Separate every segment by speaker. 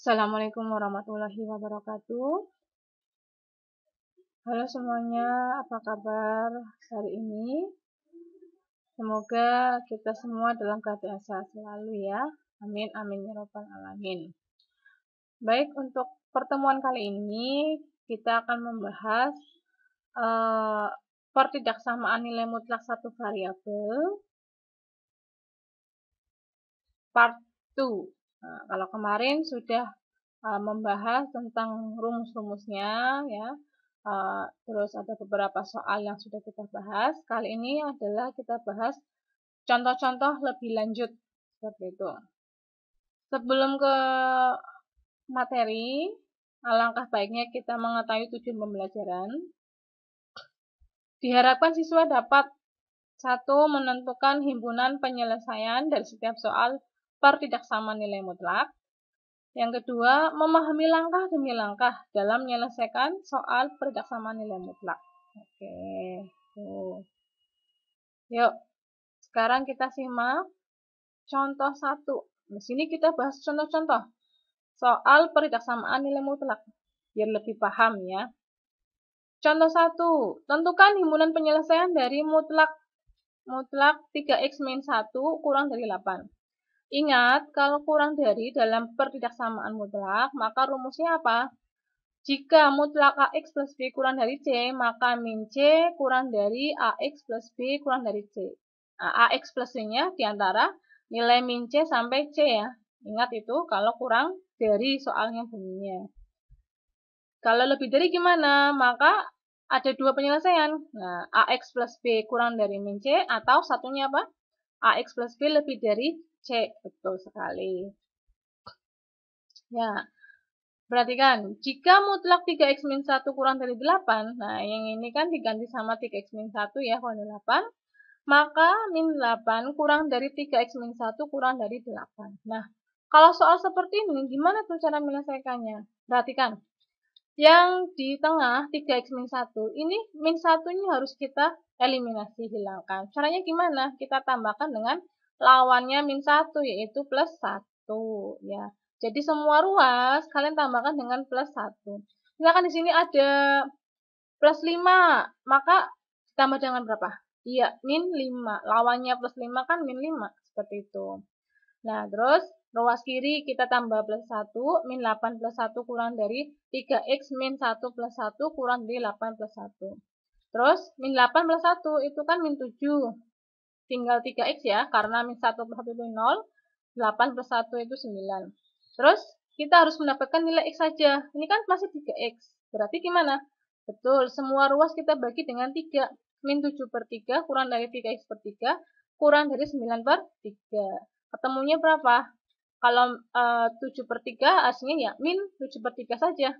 Speaker 1: Assalamualaikum warahmatullahi wabarakatuh. Halo semuanya, apa kabar hari ini? Semoga kita semua dalam keadaan sehat selalu ya. Amin, amin ya rabbal alamin. Baik, untuk pertemuan kali ini kita akan membahas pertidaksamaan nilai mutlak satu variabel part 2. Nah, kalau kemarin sudah membahas tentang rumus-rumusnya ya. Terus ada beberapa soal yang sudah kita bahas. Kali ini adalah kita bahas contoh-contoh lebih lanjut seperti itu. Sebelum ke materi, alangkah baiknya kita mengetahui tujuan pembelajaran. Diharapkan siswa dapat satu, menentukan himpunan penyelesaian dari setiap soal pertidaksamaan nilai mutlak. Yang kedua, memahami langkah demi langkah dalam menyelesaikan soal pertidaksamaan nilai mutlak. Oke, tuh. Yuk, sekarang kita simak contoh 1. Di sini kita bahas contoh-contoh soal pertidaksamaan nilai mutlak, biar lebih paham ya. Contoh 1, tentukan himpunan penyelesaian dari mutlak 3x min 1 kurang dari 8. Ingat, kalau kurang dari dalam pertidaksamaan mutlak, maka rumusnya apa? Jika mutlak AX plus B kurang dari C, maka min C kurang dari AX plus B kurang dari C. Nah, AX plus C-nya diantara nilai min C sampai C ya. Ingat itu kalau kurang dari soalnya bunyinya. Kalau lebih dari gimana? Maka ada dua penyelesaian. Nah, AX plus B kurang dari min C atau satunya apa? AX plus B lebih dari C. Betul sekali. Ya, perhatikan, jika mutlak 3x min 1 kurang dari 8, nah yang ini kan diganti sama 3x min 1 ya, kurang dari 8, maka min 8 kurang dari 3x min 1 kurang dari 8. Nah, kalau soal seperti ini, gimana tuh cara menyelesaikannya? Perhatikan, yang di tengah 3x min 1, ini min 1-nya harus kita eliminasi, hilangkan. Caranya gimana? Kita tambahkan dengan lawannya min 1, yaitu plus 1. Ya. Jadi semua ruas kalian tambahkan dengan plus 1. Misalkan di sini ada plus 5, maka ditambah dengan berapa? Iya, min 5. Lawannya plus 5 kan min 5. Seperti itu. Nah, terus ruas kiri kita tambah plus 1, min 8 plus 1 kurang dari 3x min 1 plus 1 kurang dari 8 plus 1. Terus, min 8 plus 1 itu kan min 7. Tinggal 3x ya, karena min 1 plus 1 itu 0, 8 plus 1 itu 9. Terus, kita harus mendapatkan nilai x saja. Ini kan masih 3x. Berarti gimana? Betul, semua ruas kita bagi dengan 3. Min 7 per 3 kurang dari 3x per 3 kurang dari 9 per 3. Ketemunya berapa? Kalau 7 per 3 hasilnya ya min 7 per 3 saja.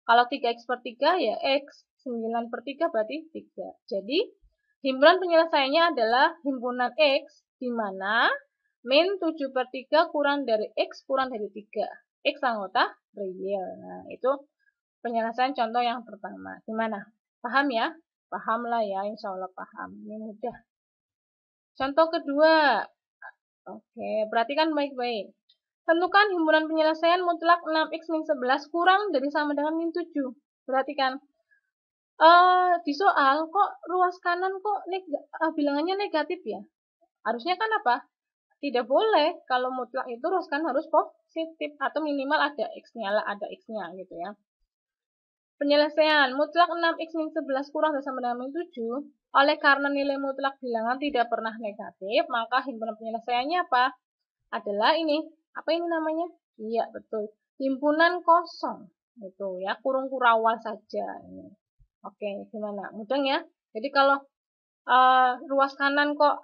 Speaker 1: Kalau 3x per 3 ya x. 9 per 3 berarti 3. Jadi, himpunan penyelesaiannya adalah himpunan x, di mana min 7 per 3 kurang dari x kurang dari 3. X anggota real. Nah, itu penyelesaian contoh yang pertama. Gimana? Paham ya? Paham lah ya, insya Allah paham. Ini mudah. Contoh kedua. Oke, perhatikan baik-baik. Tentukan himpunan penyelesaian mutlak 6x min 11 kurang dari sama dengan min 7. Perhatikan. Di soal kok ruas kanan kok bilangannya negatif ya? Harusnya kan apa? Tidak boleh. Kalau mutlak itu ruas kanan harus positif atau minimal ada x-nya lah, ada x-nya gitu ya. Penyelesaian mutlak 6x min 11 kurang dari sama dengan min 7. Oleh karena nilai mutlak bilangan tidak pernah negatif, maka himpunan penyelesaiannya apa? Adalah ini. Apa ini namanya? Iya, betul. Himpunan kosong. Itu ya, kurung kurawal saja. Ini. Oke, gimana? Mudah ya? Jadi kalau ruas kanan kok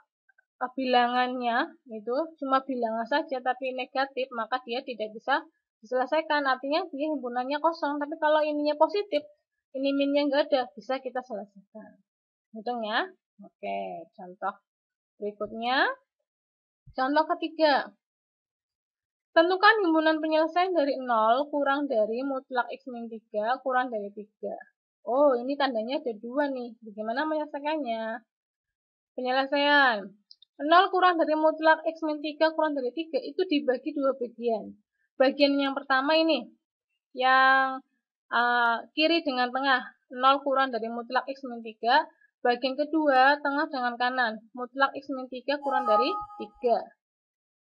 Speaker 1: bilangannya itu cuma bilangan saja tapi negatif, maka dia tidak bisa diselesaikan. Artinya dia himpunannya kosong. Tapi kalau ininya positif, ini minnya enggak ada, bisa kita selesaikan. Mudah ya? Oke, contoh berikutnya. Contoh ketiga. Tentukan himpunan penyelesaian dari 0 kurang dari mutlak x min 3 kurang dari 3. Oh, ini tandanya ada 2 nih. Bagaimana menyelesaikannya? Penyelesaian. 0 kurang dari mutlak x min 3 kurang dari 3 itu dibagi 2 bagian. bagian yang pertama ini, yang kiri dengan tengah, 0 kurang dari mutlak X min 3. Bagian kedua, tengah dengan kanan, mutlak X min 3 kurang dari 3.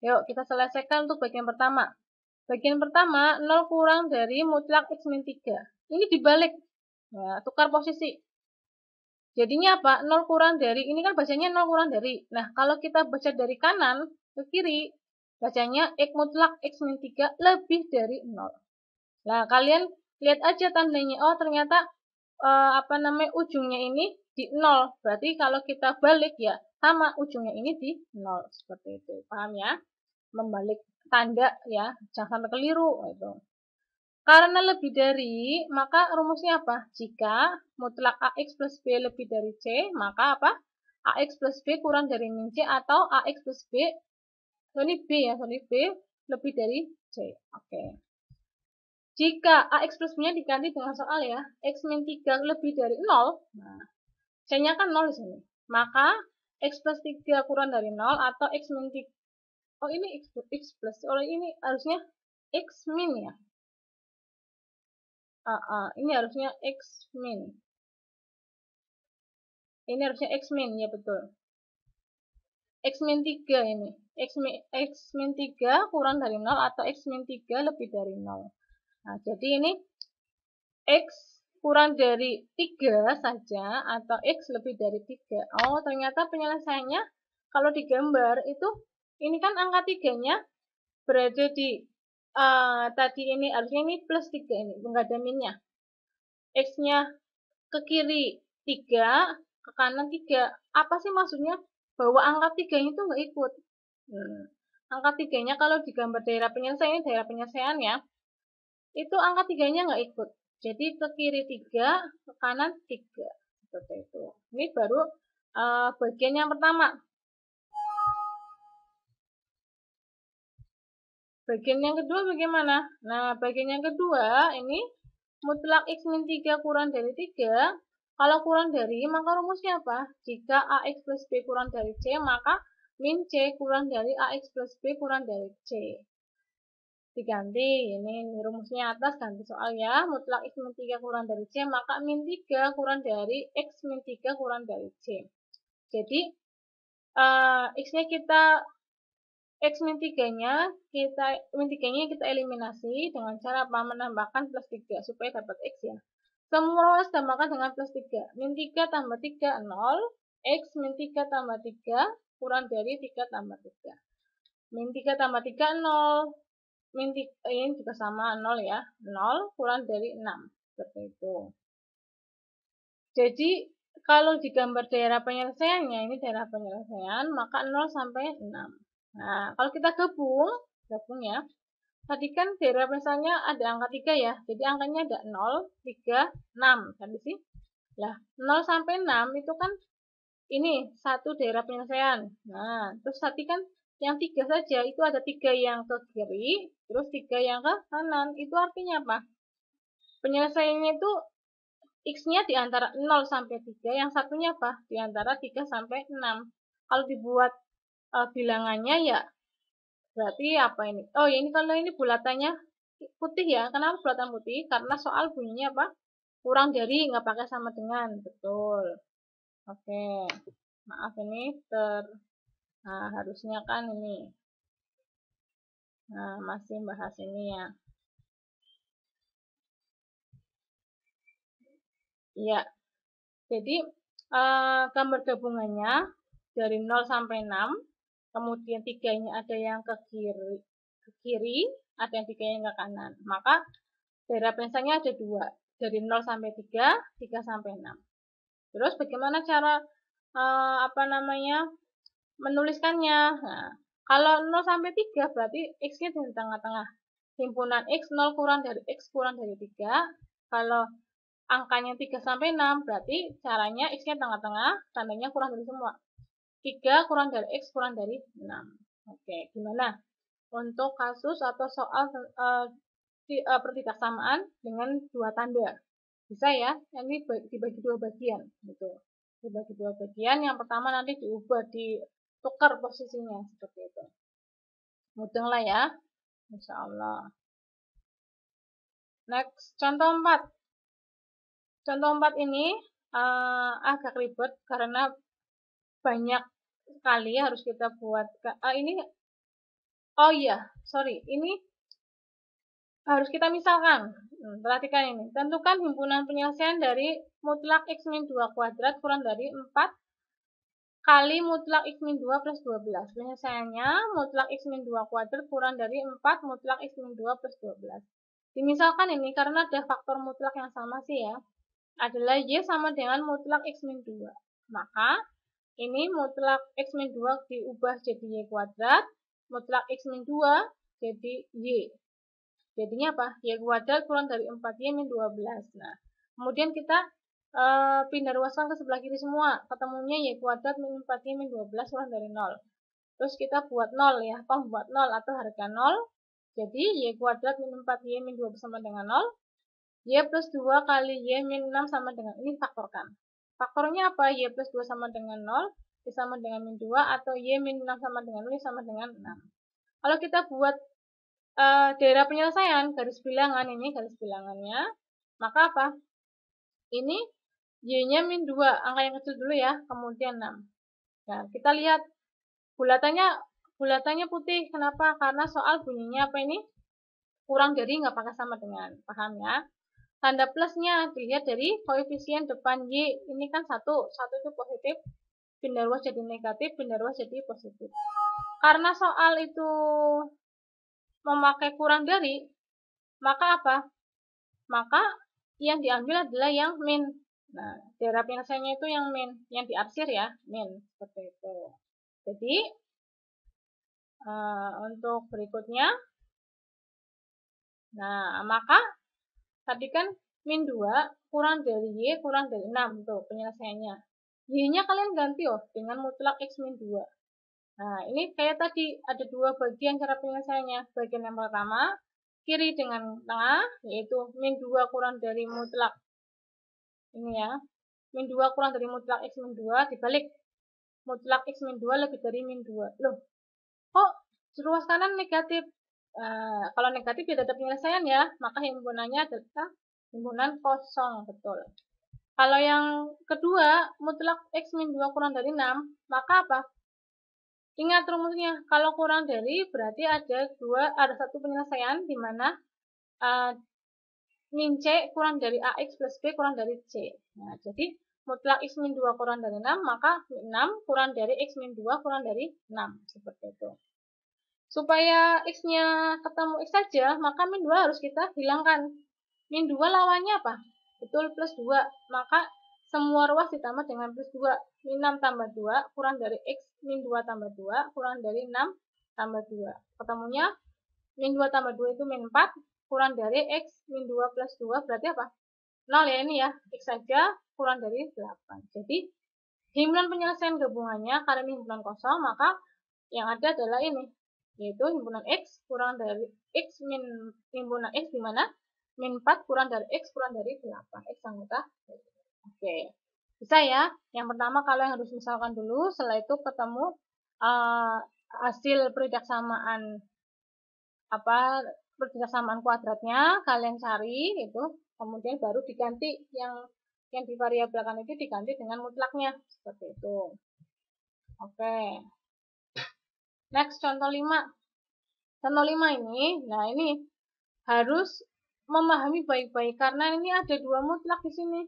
Speaker 1: Yuk, kita selesaikan untuk bagian pertama. Bagian pertama, 0 kurang dari mutlak X min 3. Ini dibalik. Nah, tukar posisi. Jadinya apa? 0 kurang dari, ini kan bacanya 0 kurang dari. Nah, kalau kita baca dari kanan ke kiri, bacanya X mutlak X min 3 lebih dari 0. Nah, kalian lihat aja tandanya. Oh, ternyata ujungnya ini di 0. Berarti kalau kita balik ya, sama ujungnya ini di 0. Seperti itu. Paham ya? Membalik tanda ya, jangan sampai keliru gitu. Karena lebih dari, maka rumusnya apa? Jika mutlak AX plus B lebih dari C, maka apa? AX plus B kurang dari min C atau AX plus B, B lebih dari C. Oke. Jika AX plus B-nya diganti dengan soal ya, X min 3 lebih dari 0, nah, C-nya kan 0 di sini. Maka X plus 3 kurang dari 0 atau X min 3, oh ini X plus, oh ini harusnya X min ya. Ini harusnya X min. Ini harusnya X min, ya betul. X min 3 ini. X min 3 kurang dari 0 atau X min 3 lebih dari 0. Nah, jadi ini X kurang dari 3 saja atau X lebih dari 3. Oh, ternyata penyelesaiannya kalau digambar itu, ini kan angka 3-nya berada di, tadi ini harusnya ini plus 3 ini, enggak ada minnya. X-nya ke kiri 3, ke kanan 3. Apa sih maksudnya? Bahwa angka 3 itu nggak ikut. Angka 3-nya kalau digambar daerah penyelesaian ya, itu angka 3-nya nggak ikut. Jadi ke kiri 3, ke kanan 3. Seperti itu. Ini baru bagian yang pertama. Bagian yang kedua bagaimana? Nah, bagian yang kedua ini mutlak X min 3 kurang dari 3. Kalau kurang dari, maka rumusnya apa? Jika AX plus B kurang dari C, maka min C kurang dari AX plus B kurang dari C. Diganti, ini rumusnya atas, ganti soal ya. Mutlak X min 3 kurang dari C, maka min 3 kurang dari X min 3 kurang dari C. Jadi, X-nya X min 3-nya kita eliminasi dengan cara apa? Menambahkan plus 3 supaya dapat X ya. Semua ruas tambahkan dengan plus 3. Min 3 tambah 3, 0. X min 3 tambah 3 kurang dari 3 tambah 3. Min 3 tambah 3, 0. Ini juga sama 0 ya. 0 kurang dari 6. Seperti itu. Jadi, kalau digambar daerah penyelesaiannya, ini daerah penyelesaian, maka 0 sampai 6. Nah, kalau kita gabung ya. Tadi kan daerah misalnya ada angka 3 ya. Jadi angkanya ada 0, 3, 6. Tadi sih. Lah, 0 sampai 6 itu kan ini satu daerah penyelesaian. Nah, terus tadi kan yang 3 saja itu ada 3 yang ke kiri, terus 3 yang ke kanan. Itu artinya apa? Penyelesaiannya itu X-nya di antara 0 sampai 3, yang satunya apa? Di antara 3 sampai 6. Kalau dibuat bilangannya ya berarti apa ini? Oh, ya ini kalau ini bulatannya putih ya. Kenapa bulatan putih? Karena soal bunyinya apa? Kurang dari, nggak pakai sama dengan. Betul. Oke. Maaf ini nah, harusnya kan ini. Nah, masih bahas ini ya. Iya. Jadi, gambar gabungannya dari 0 sampai 6. Kemudian 3-nya ada yang ke kiri, ada yang 3 yang ke kanan. Maka daerah penyelesaiannya ada 2, dari 0 sampai 3, 3 sampai 6. Terus bagaimana cara menuliskannya? Nah, kalau 0 sampai 3 berarti X-nya di tengah-tengah. Himpunan X 0 kurang dari X kurang dari 3. Kalau angkanya 3 sampai 6 berarti caranya X-nya tengah-tengah, tandanya kurang dari semua. 3 kurang dari X kurang dari 6. Oke, gimana? Untuk kasus atau soal pertidaksamaan dengan dua tanda. Bisa ya, ini dibagi dua bagian. Gitu. Dibagi dua bagian, yang pertama nanti diubah, ditukar posisinya. Seperti itu. Mudah lah ya. Insya Allah. Next, contoh 4. Contoh 4 ini agak ribet karena banyak sekali harus kita buat. Ini, oh iya, sorry, ini harus kita misalkan. Perhatikan ini. Tentukan himpunan penyelesaian dari mutlak X min 2 kuadrat kurang dari 4 kali mutlak X min 2 plus 12. Penyelesaiannya mutlak X min 2 kuadrat kurang dari 4 mutlak X min 2 plus 12. Dimisalkan ini karena ada faktor mutlak yang sama sih ya. Adalah Y sama dengan mutlak X min 2. Maka ini mutlak X min 2 diubah jadi Y kuadrat. Mutlak X min 2 jadi Y. Jadinya apa? Y kuadrat kurang dari 4Y min 12. Nah, kemudian kita pindah ruaskan ke sebelah kiri semua. Ketemunya Y kuadrat min 4Y min 12 kurang dari 0. Terus kita buat 0 ya, pembuat 0 atau harga 0. Jadi Y kuadrat min 4Y min 12 sama dengan 0. Y plus 2 kali Y min 6 sama dengan, ini faktorkan. Faktornya apa? Y plus 2 sama dengan 0, Y sama dengan min 2, atau Y min 6 sama dengan 0, Y sama dengan 6. Kalau kita buat daerah penyelesaian, garis bilangan, ini garis bilangannya, maka apa? Ini Y-nya min 2, angka yang kecil dulu ya, kemudian 6. Nah, kita lihat bulatannya putih, kenapa? Karena soal bunyinya apa ini? Kurang dari nggak pakai sama dengan, paham ya? Tanda plusnya dilihat dari koefisien depan Y, ini kan 1 itu positif, pindah ruas jadi negatif, pindah ruas jadi positif. Karena soal itu memakai kurang dari, maka apa? Maka yang diambil adalah yang min. Nah, daerah penyelesaiannya itu yang min, yang diarsir ya, min, seperti itu. Jadi, untuk berikutnya, nah, maka tadi kan min 2 kurang dari Y kurang dari 6, tuh penyelesaiannya. Y-nya kalian ganti dengan mutlak X min 2. Nah, ini kayak tadi ada dua bagian cara penyelesaiannya. Bagian yang pertama, kiri dengan tengah, yaitu min 2 kurang dari mutlak. Ini ya, min 2 kurang dari mutlak X min 2, dibalik. Mutlak X min 2 lebih dari min 2. Loh, kok ruas kanan negatif? Kalau negatif ya tetap penyelesaian ya, maka himpunannya adalah himpunan kosong, betul. Kalau yang kedua, mutlak X min 2 kurang dari 6, maka apa? Ingat rumusnya, kalau kurang dari berarti ada satu penyelesaian di mana min C kurang dari AX plus B kurang dari C. Nah, jadi mutlak X min 2 kurang dari 6, maka 6 kurang dari X min 2 kurang dari 6. Seperti itu. Supaya X-nya ketemu X saja, maka min 2 harus kita hilangkan. Min 2 lawannya apa? Betul, plus 2. Maka semua ruas ditambah dengan plus 2. Min 6 tambah 2 kurang dari X min 2 tambah 2 kurang dari 6 tambah 2. Ketemunya min 2 tambah 2 itu min 4 kurang dari X min 2 plus 2 berarti apa? 0 ya ini ya. X saja kurang dari 8. Jadi himpunan penyelesaian gabungannya karena ini himpunan kosong, maka yang ada adalah ini, yaitu himpunan X kurang dari X min himpunan X di mana min 4 kurang dari X kurang dari 8. X anggota. Oke. Bisa ya. Yang pertama kalian harus misalkan dulu, setelah itu ketemu hasil periksamaan kuadratnya, kalian cari itu, kemudian baru diganti yang divariabelkan itu diganti dengan mutlaknya, seperti itu. Oke. Next, contoh 5. Contoh 5 ini, nah ini harus memahami baik-baik karena ini ada dua mutlak di sini.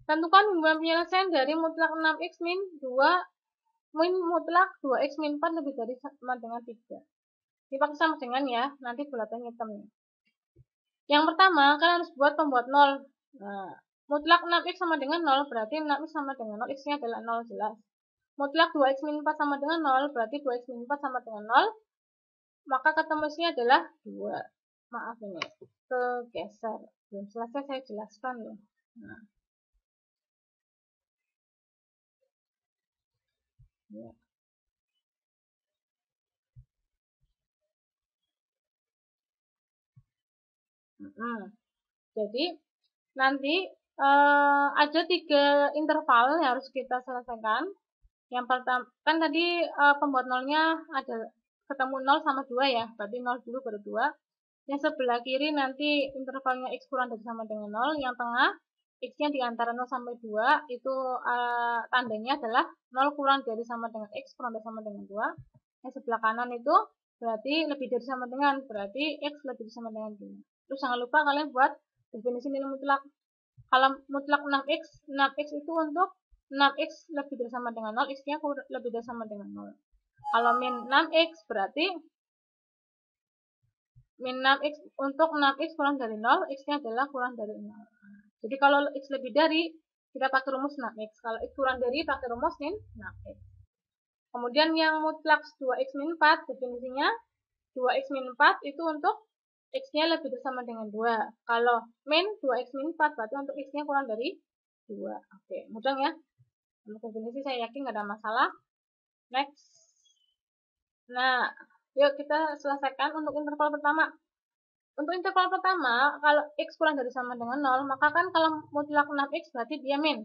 Speaker 1: Tentukan himpunan penyelesaian dari mutlak 6x min 2 min mutlak 2x min 4 lebih dari sama dengan 3. Dipakai sama dengan ya, nanti bulatannya hitam nih. Yang pertama, kalian harus buat pembuat 0. Nah, mutlak 6x sama dengan 0 berarti 6x sama dengan 0, x-nya adalah 0 jelas. Mutlak 2x min 4 sama dengan 0 berarti 2x min 4 sama dengan 0. Maka ketemu x-nya adalah 2. Maaf ini, kegeser. Belum selesai saya jelaskan loh. Nah. Ya. Jadi nanti ada 3 interval yang harus kita selesaikan. Yang pertama kan tadi pembuat nolnya ada ketemu 0 sama 2 ya, berarti 0 dulu baru 2. Yang sebelah kiri nanti intervalnya X kurang dari sama dengan 0. Yang tengah X-nya di antara 0 sampai 2. Itu tandanya adalah 0 kurang dari sama dengan X kurang dari sama dengan 2. Yang sebelah kanan itu berarti lebih dari sama dengan. Berarti X lebih dari sama dengan 2. Terus jangan lupa kalian buat definisi nilai mutlak. Kalau mutlak 6x, 6x itu untuk 6x lebih dari sama dengan 0, x-nya lebih dari sama dengan 0. Kalau min 6x berarti min 6x untuk 6x kurang dari 0, x-nya adalah kurang dari 0. Jadi kalau x lebih dari, kita pakai rumus 6x. Kalau x kurang dari, pakai rumus min 6x. Kemudian yang mutlak 2x min 4, definisinya 2x min 4 itu untuk x-nya lebih dari sama dengan 2. Kalau min 2x min 4 berarti untuk x-nya kurang dari 2. Oke, mudah ya. Untuk definisi saya yakin nggak ada masalah. Next. Nah, yuk kita selesaikan untuk interval pertama. Untuk interval pertama, kalau x kurang dari sama dengan 0, maka kan kalau mutlak 6x berarti dia min.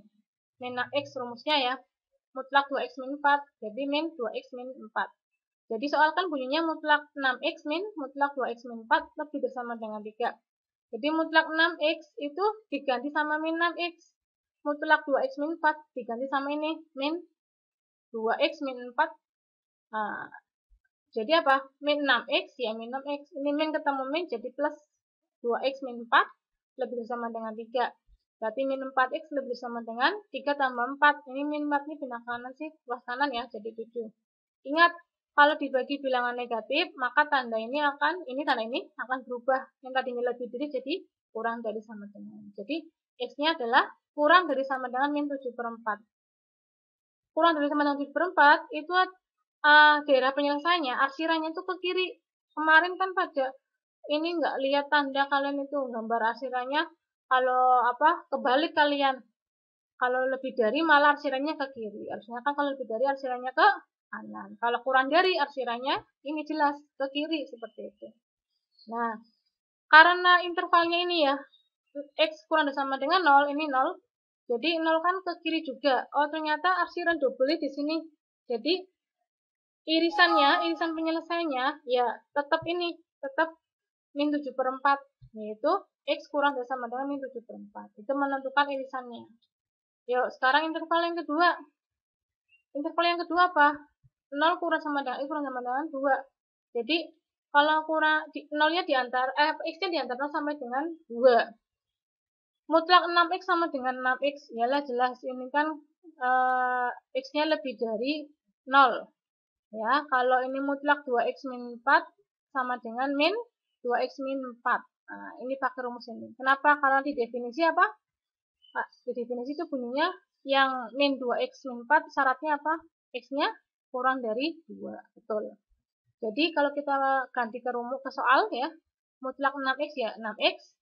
Speaker 1: Min 6x rumusnya ya. Mutlak 2x min 4, jadi min 2x min 4. Jadi soal kan bunyinya mutlak 6x min mutlak 2x min 4 lebih dari sama dengan 3. Jadi mutlak 6x itu diganti sama min 6x. Mutlak 2x min 4 diganti sama ini min 2x min 4. Nah, jadi apa? Min 6x ya min 6x. Ini min ketemu min jadi plus 2x min 4 lebih dari sama dengan 3. Berarti min 4x lebih dari sama dengan 3 tambah 4. Ini min 4 ini pindah kanan sih, luas kanan ya, jadi 7. Ingat, kalau dibagi bilangan negatif, maka tanda ini akan berubah. Yang tadinya lebih dari jadi kurang dari sama dengan. Jadi, x-nya adalah kurang dari sama dengan min 7/4. Kurang dari sama dengan 7/4 itu daerah penyelesaiannya, arsirannya itu ke kiri. Kemarin kan pada ini nggak lihat tanda kalian itu gambar arsirannya, kalau kebalik kalian. Kalau lebih dari malah arsirannya ke kiri. Harusnya kan kalau lebih dari arsirannya ke kanan. Kalau kurang dari arsirannya ini jelas ke kiri seperti itu. Nah, karena intervalnya ini ya x kurang dari sama dengan 0, ini 0. Jadi 0 kan ke kiri juga. Oh, ternyata arsiran double di sini. Jadi irisan penyelesaiannya ya tetap min 7/4, yaitu x kurang dari sama dengan min 7/4. Itu menentukan irisannya. Yuk, sekarang interval yang kedua. Interval yang kedua apa? 0 kurang sama dengan x kurang sama dengan 2. Jadi, kalau kurang 0-nya x-nya di antara 0 sampai dengan 2. Mutlak 6x sama dengan 6x. Yalah jelas ini kan x-nya lebih dari 0. Ya, kalau ini mutlak 2x min 4 sama dengan min 2x min 4. Nah, ini pakai rumus ini. Kenapa? Karena di definisi apa? Nah, di definisi itu bunyinya yang min 2x min 4 syaratnya apa? X-nya kurang dari 2. Betul. Jadi kalau kita ganti ke rumus ke soal ya, mutlak 6x ya 6x,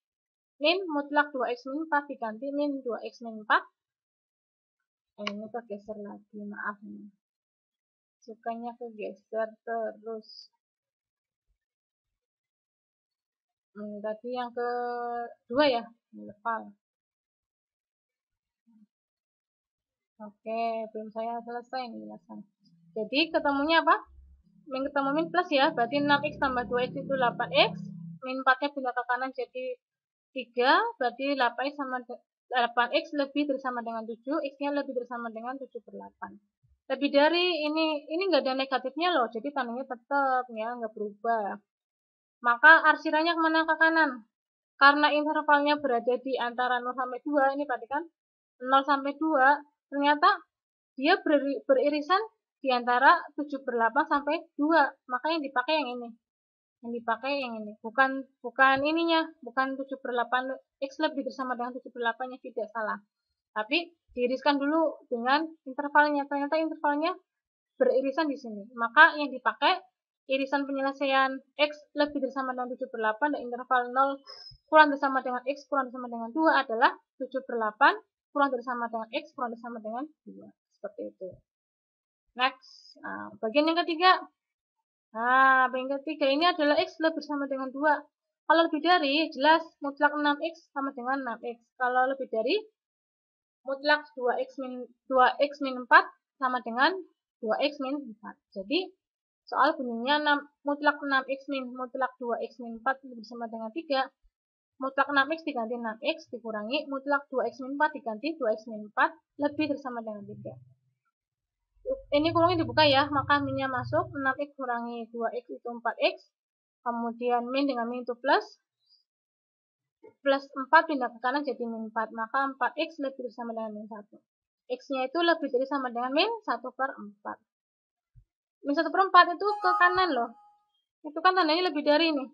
Speaker 1: min mutlak 2x min 4 diganti min 2x min 4. Ini kegeser lagi, maaf nih. Sukanya kegeser terus. Tadi yang kedua ya, interval. Oke, belum saya selesai nih jelasan. Jadi ketemunya apa? Min ketemu min plus ya, berarti 6x tambah 2x itu 8x. Min 4-nya pindah ke kanan jadi 3, berarti 8x sama 8x lebih dari sama dengan 7, x-nya lebih dari sama dengan 7/8. Lebih dari ini nggak ada negatifnya loh, jadi tandanya tetap ya, nggak berubah. Maka arsirannya kemana? Ke kanan. Karena intervalnya berada di antara 0 sampai 2, ini berarti kan 0 sampai 2, ternyata dia beririsan di antara 7/8 sampai 2. Maka yang dipakai yang ini. Bukan ininya, bukan 7/8 x lebih bersama dengan 7/8-nya, tidak salah. Tapi diiriskan dulu dengan intervalnya. Ternyata intervalnya beririsan di sini. Maka yang dipakai irisan penyelesaian x lebih dari sama dengan 7/8 dan interval 0 kurang dari sama dengan x kurang dari sama dengan 2 adalah 7/8 kurang dari sama dengan x kurang dari sama dengan 2. Seperti itu. Next. Nah, bagian yang ketiga. Nah, bagian ketiga ini adalah x lebih sama dengan 2. Kalau lebih dari, jelas mutlak 6x sama dengan 6x. Kalau lebih dari, mutlak 2x min 4 sama dengan 2x min 4. Jadi, soal bunyinya mutlak 6x min mutlak 2x min 4 lebih sama dengan 3. Mutlak 6x diganti 6x dikurangi mutlak 2x min 4 diganti 2x min 4 lebih dari sama dengan 3. Ini kurungnya dibuka ya, maka minnya masuk, 6x kurangi 2x itu 4x, kemudian min dengan min itu plus 4 pindah ke kanan jadi min 4, maka 4x lebih dari sama dengan min 1. X-nya itu lebih dari sama dengan min 1 per 4. Min 1 per 4 itu ke kanan loh. Itu kan tandanya lebih dari nih.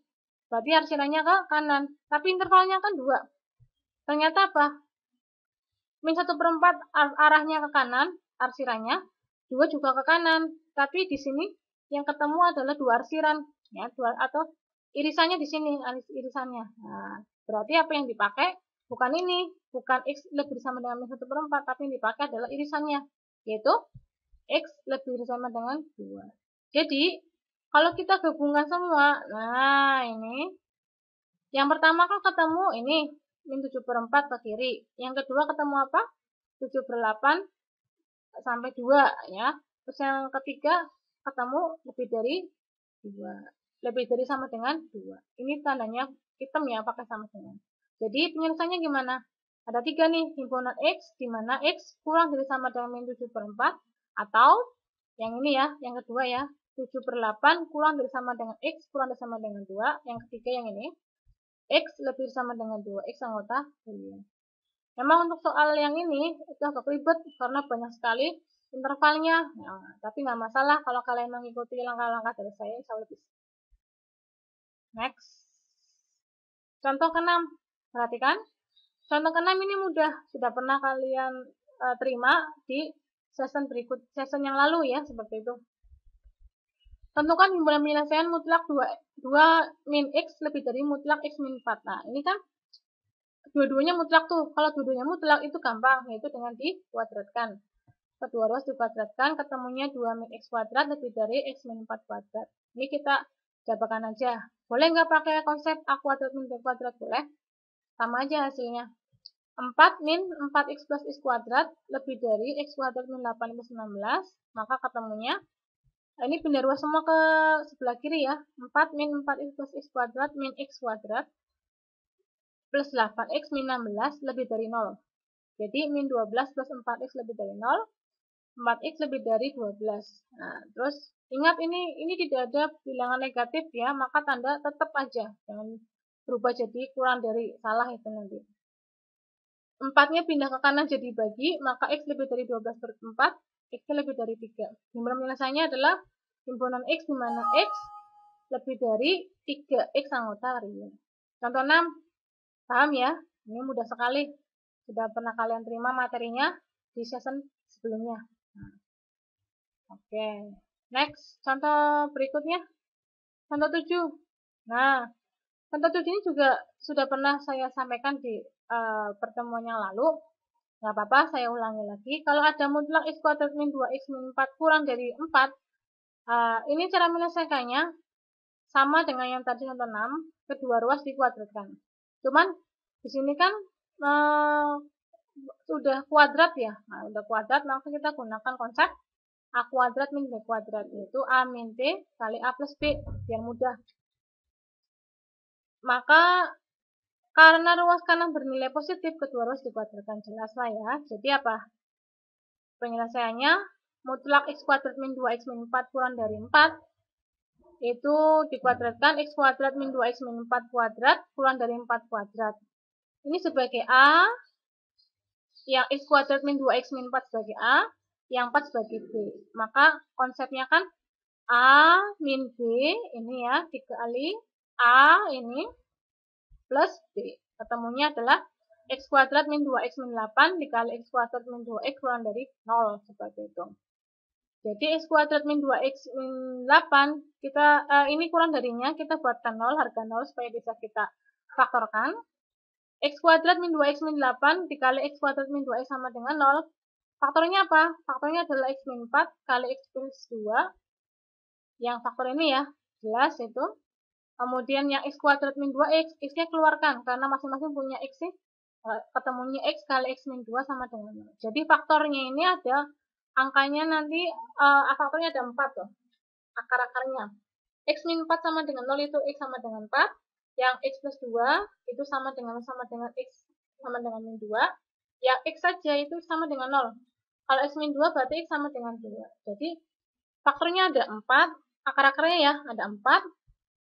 Speaker 1: Berarti arsirannya ke kanan. Tapi intervalnya kan 2. Ternyata apa? Min 1 per 4 arahnya ke kanan, arsirannya. 2 juga ke kanan. Tapi di sini yang ketemu adalah 2 arsiran. Ya, atau irisannya di sini, irisannya. Nah, berarti apa yang dipakai? Bukan ini. Bukan X lebih sama dengan min 1 per 4. Tapi yang dipakai adalah irisannya. Yaitu X lebih sama dengan 2. Jadi, kalau kita gabungkan semua, nah ini. Yang pertama kan ketemu ini, min 7 per 4 ke kiri. Yang kedua ketemu apa? 7 per 8 sampai 2 ya. Terus yang ketiga ketemu lebih dari 2. Lebih dari sama dengan 2. Ini tandanya hitam ya, pakai sama dengan. Jadi penyelesaiannya gimana? Ada 3 nih, himpunan X, di mana X kurang dari sama dengan min 7 per 4. Atau yang ini ya, yang kedua ya, 7 per 8 kurang dari sama dengan X kurang dari sama dengan 2. Yang ketiga yang ini, X lebih sama dengan 2X anggota real. Memang untuk soal yang ini itu agak ribet karena banyak sekali intervalnya. Nah, tapi nggak masalah kalau kalian mengikuti langkah-langkah dari saya, insya Allah bisa. Next. Contoh ke-6. Perhatikan. Contoh ke-6 ini mudah. Sudah pernah kalian terima di session yang lalu ya, seperti itu. Tentukan himpunan penyelesaian mutlak 2 min X lebih dari mutlak X min 4. Nah, ini kan dua-duanya mutlak tuh. Kalau dua-duanya mutlak itu gampang, yaitu dengan dikuadratkan. Kedua ruas dikuadratkan, ketemunya 2 min X kuadrat lebih dari X min 4 kuadrat. Ini kita jabarkan aja. Boleh nggak pakai konsep A kuadrat min B kuadrat? Boleh. Sama aja hasilnya. 4 min 4x plus x kuadrat lebih dari x kuadrat min 8 plus 16, maka ketemunya, ini pindah ruas semua ke sebelah kiri ya, 4 min 4x plus x kuadrat min x kuadrat plus 8x min 16 lebih dari 0. Jadi min 12 plus 4x lebih dari 0, 4x lebih dari 12. Nah, terus ingat ini tidak ada bilangan negatif ya, maka tanda tetap aja, jangan berubah jadi kurang dari, salah itu nanti. 4-nya pindah ke kanan jadi bagi, maka X lebih dari 12 per 4, X lebih dari 3. Himpunan penyelesaiannya adalah himpunan X di mana X lebih dari 3X anggota real. Contoh 6, paham ya? Ini mudah sekali. Sudah pernah kalian terima materinya di session sebelumnya. Nah. Oke, next. Contoh berikutnya. Contoh 7. Nah, contoh 7 ini juga sudah pernah saya sampaikan di pertemuan yang lalu. Nggak apa-apa, saya ulangi lagi. Kalau ada mutlak X kuadrat min 2X min 4 kurang dari 4, ini cara menyelesaikannya sama dengan yang tadi contoh 6, kedua ruas dikuadratkan. Cuman di sini kan sudah kuadrat ya. Nah, udah kuadrat, maka kita gunakan konsep A kuadrat min B kuadrat, yaitu A min B kali A plus B, biar mudah. Maka karena ruas kanan bernilai positif, kedua ruas dikuadratkan, jelas lah ya. Jadi apa? Penyelesaiannya, mutlak X kuadrat min 2X min 4 kurang dari 4, itu dikuadratkan X kuadrat min 2X min 4 kuadrat kurang dari 4 kuadrat. Ini sebagai A, yang X kuadrat min 2X min 4 sebagai A, yang 4 sebagai B. Maka konsepnya kan A min B, ini ya, dikali A ini, plus B. Ketemunya adalah X kuadrat min 2X min 8 dikali X kuadrat min 2X kurang dari 0, seperti itu. Jadi X kuadrat min 2X min 8, ini kurang darinya, kita buatkan 0, harga 0 supaya bisa kita faktorkan. X kuadrat min 2X min 8 dikali X kuadrat min 2X sama dengan 0. Faktornya apa? Faktornya adalah X min 4 kali X plus 2. Yang faktor ini ya, jelas itu. Kemudian yang X kuadrat min 2X, X-nya keluarkan, karena masing-masing punya X sih. Ketemunya X kali X min 2 sama dengan 0. Jadi faktornya ini ada, angkanya nanti, faktornya ada 4 tuh. akar-akarnya. X min 4 sama dengan 0 itu X sama dengan 4. Yang X plus 2 itu sama dengan X sama dengan min 2. Yang X saja itu sama dengan 0. Kalau X min 2 berarti X sama dengan 2. Jadi faktornya ada 4. Akar-akarnya ya ada 4,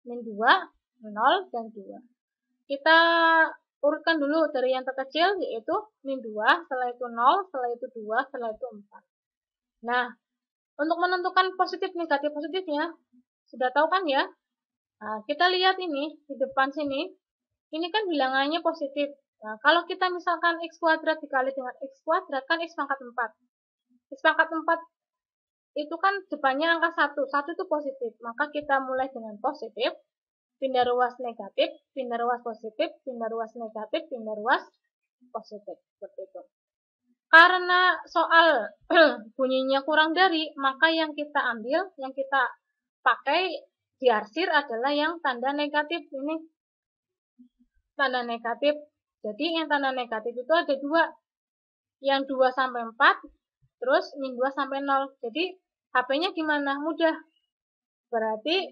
Speaker 1: min 2, 0, dan 2. Kita urutkan dulu dari yang terkecil yaitu min 2, setelah itu 0, setelah itu 2, setelah itu 4. Nah, untuk menentukan positif negatif positifnya, sudah tahu kan ya? Nah, kita lihat ini di depan sini, ini kan bilangannya positif. Nah, kalau kita misalkan x kuadrat dikali dengan x kuadrat kan x pangkat 4. X pangkat 4 itu kan depannya angka 1. 1 itu positif. Maka kita mulai dengan positif, pindah ruas negatif, pindah ruas positif, pindah ruas negatif, pindah ruas positif. Seperti itu. Karena soal bunyinya kurang dari, maka yang kita ambil, yang kita pakai diarsir adalah yang tanda negatif ini. Tanda negatif. Jadi yang tanda negatif itu ada dua. Yang 2 sampai 4, terus min 2 sampai 0. Jadi HP-nya gimana? Mudah. Berarti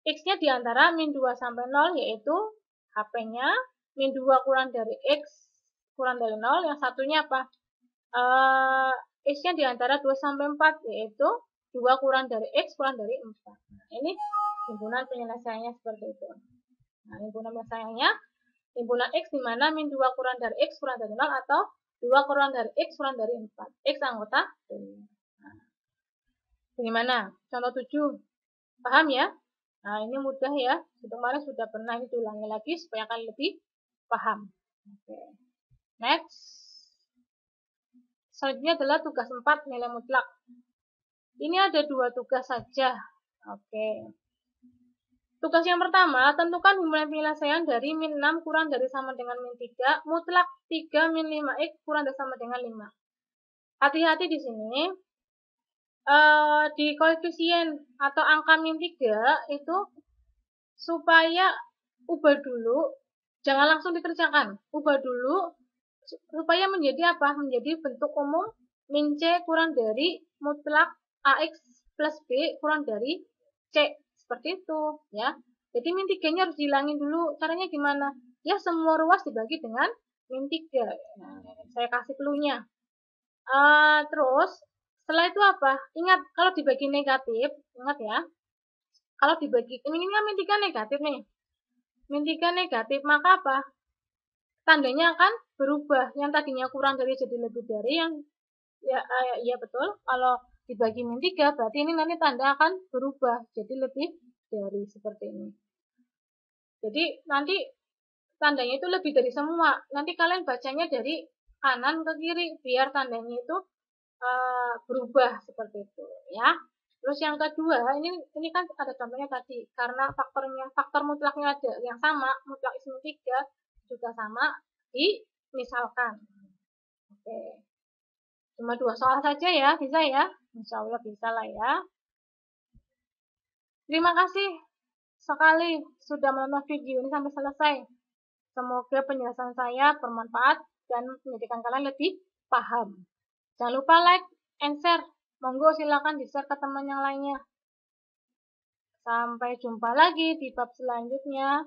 Speaker 1: X-nya diantara min 2 sampai 0 yaitu HP-nya min 2 kurang dari X kurang dari 0. Yang satunya apa? X-nya diantara 2 sampai 4 yaitu 2 kurang dari X kurang dari 4. Nah, ini himpunan penyelesaiannya seperti itu. Nah, himpunan penyelesaiannya himpunan X di mana min 2 kurang dari X kurang dari 0 atau 2 kurang dari X kurang dari 4. X anggota dominan. Nah, bagaimana? Contoh 7. Paham ya? Nah, ini mudah ya. Kemarin sudah pernah diulangi lagi supaya kalian lebih paham. Oke. Next. Selanjutnya adalah tugas 4 nilai mutlak. Ini ada 2 tugas saja. Oke. Tugas yang pertama, tentukan himpunan penyelesaian dari min 6 kurang dari sama dengan min 3, mutlak 3 min 5x kurang dari sama dengan 5. Hati-hati di sini. Di koefisien atau angka min 3 itu supaya ubah dulu, jangan langsung dikerjakan. Ubah dulu supaya menjadi apa? Menjadi bentuk umum min C kurang dari mutlak AX plus B kurang dari C. Seperti itu ya. Jadi min 3-nya harus dihilangin dulu. Caranya gimana? Ya semua ruas dibagi dengan min 3. Nah, saya kasih clue-nya. Terus setelah itu apa? Ingat kalau dibagi negatif, ingat ya. Kalau dibagi ini kan min 3 negatif nih. Min 3 negatif, maka apa? Tandanya akan berubah. Yang tadinya kurang dari jadi lebih dari, yang ya betul. Kalau dibagi min 3 berarti ini nanti tanda akan berubah jadi lebih dari seperti ini. Jadi nanti tandanya itu lebih dari semua. Nanti kalian bacanya dari kanan ke kiri biar tandanya itu berubah seperti itu ya. Terus yang kedua, ini kan ada contohnya tadi karena faktor mutlaknya ada yang sama, mutlak X min 3 juga sama dimisalkan. Oke. Cuma 2 soal saja ya, bisa ya? Insya Allah bisa lah ya. Terima kasih sekali sudah menonton video ini sampai selesai. Semoga penjelasan saya bermanfaat dan menjadikan kalian lebih paham. Jangan lupa like and share. Monggo silakan di-share ke teman yang lainnya. Sampai jumpa lagi di bab selanjutnya.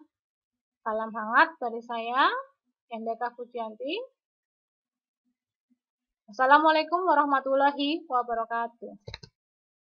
Speaker 1: Salam hangat dari saya, Endeka Fujianti. Assalamualaikum warahmatullahi wabarakatuh.